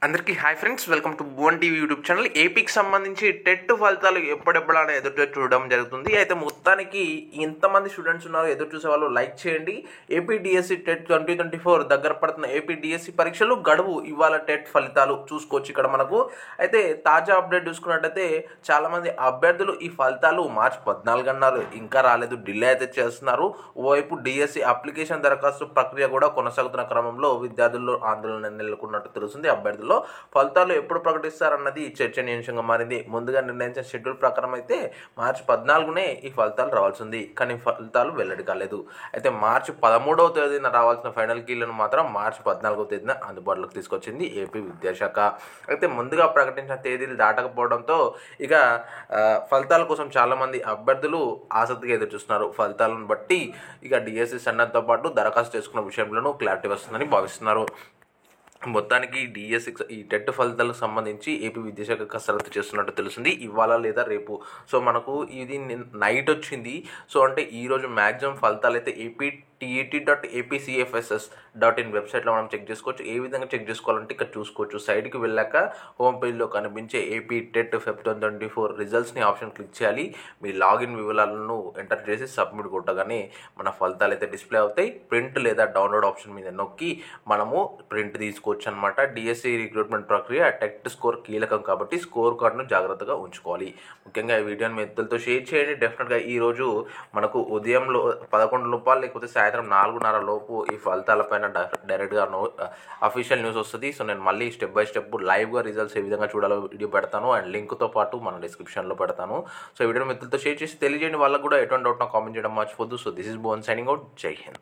అందరికీ hi friends, welcome to Bhuvan TV YouTube channel. ఏపీకి సంబంధించి టెట్ ఫలితాలు ఎప్పుడెప్పుడనే ఎదురు చూడడం జరుగుతుంది. అయితే మొత్తానికి ఇంతమంది స్టూడెంట్స్ ఉన్నారు, ఎదురు చూసే వాళ్ళు లైక్ చేయండి. ఏపీ డిఎస్సి టెట్ 2024 దగ్గర పడుతున్న ఏపీ డిఎస్సి పరీక్షలు గడువు ఇవాళ టెట్ ఫలితాలు చూసుకోవచ్చు ఇక్కడ మనకు. అయితే తాజా అప్డేట్ చూసుకున్నట్టయితే చాలామంది అభ్యర్థులు ఈ ఫలితాలు మార్చి 14 అన్నారు, ఇంకా రాలేదు, డిలే అయితే చేస్తున్నారు. ఓవైపు డిఎస్సి అప్లికేషన్ దరఖాస్తు ప్రక్రియ కూడా కొనసాగుతున్న క్రమంలో విద్యార్థుల్లో ఆందోళన నెలకొన్నట్టు తెలుస్తుంది. అభ్యర్థులు ఫలితాలు ఎప్పుడు ప్రకటిస్తారన్నది చర్చనీయాంశంగా మారింది. ముందుగా నిర్ణయించిన షెడ్యూల్ ప్రకారం అయితే మార్చి 14నే ఈ ఫలితాలు రావాల్సి ఉంది, కానీ ఫలితాలు వెల్లడి కాలేదు. అయితే మార్చి 13వ తేదీన రావాల్సిన ఫైనల్ కీలను మాత్రం మార్చి 14వ తేదీన అందుబాటులోకి తీసుకొచ్చింది ఏపీ విద్యాశాఖ. అయితే ముందుగా ప్రకటించిన తేదీలు దాటకపోవడంతో ఇక ఫలితాల కోసం చాలామంది అభ్యర్థులు ఆసక్తిగా ఎదురు చూస్తున్నారు. ఫలితాలను బట్టి ఇక డిఎస్సి సన్నద్ధతో పాటు దరఖాస్తు చేసుకున్న విషయంలోనూ క్లారిటీ వస్తుందని భావిస్తున్నారు. మొత్తానికి డిఎస్సి ఈ టెట్ ఫలితాలకు సంబంధించి ఏపీ విద్యాశాఖ కసరత్తు చేస్తున్నట్టు తెలిసింది, ఇవాళ లేదా రేపు. సో మనకు ఇది నైట్ వచ్చింది. సో అంటే ఈరోజు మ్యాక్సిమం ఫలితాలు అయితే APTET.APCFSS.in వెబ్సైట్లో మనం చెక్ చేసుకోవచ్చు. ఏ విధంగా చెక్ చేసుకోవాలంటే ఇక్కడ చూసుకోవచ్చు. సైట్కి వెళ్ళాక హోమ్ పేజ్లో కనిపించే ఏపీ టెట్ ఫెబ్ 2024 రిజల్ట్స్ని ఆప్షన్ క్లిక్ చేయాలి. మీ లాగిన్ వివరాలను ఎంటర్ చేసి సబ్మిట్ కొట్టగానే మన ఫలితాలు అయితే డిస్ప్లే అవుతాయి. ప్రింట్ లేదా డౌన్లోడ్ ఆప్షన్ మీద నొక్కి మనము ప్రింట్ తీసుకోవచ్చు అనమాట. డిఎస్సి రిక్రూట్మెంట్ ప్రక్రియ టెట్ స్కోర్ కీలకం కాబట్టి స్కోర్ కార్డును జాగ్రత్తగా ఉంచుకోవాలి. ముఖ్యంగా ఈ వీడియోని మీ మిత్రులతో షేర్ చేయండి. డెఫినెట్గా ఈరోజు మనకు ఉదయంలో 11 రూపాయలు లేకపోతే సాయంత్రం 4:30 లోపు ఈ ఫలితాలపైన డైరెక్ట్గా అఫీషియల్ న్యూస్ వస్తుంది. సో నేను మళ్ళీ స్టెప్ బై స్టెప్ లైవ్గా రిజల్ట్స్ ఏ విధంగా చూడాలో వీడియో పెడతాను, అండ్ లింక్తో పాటు మన డిస్క్రిప్షన్లో పెడతాను. సో ఈ వీడియోని మిత్రులతో షేర్ చేసి తెలియజేయండి. వాళ్ళకు కూడా ఎటువంటి డౌట్ నాకు కామెంట్ చేయడం మర్చిపోద్దు. So this is Bhuvan signing out. Jai Hind.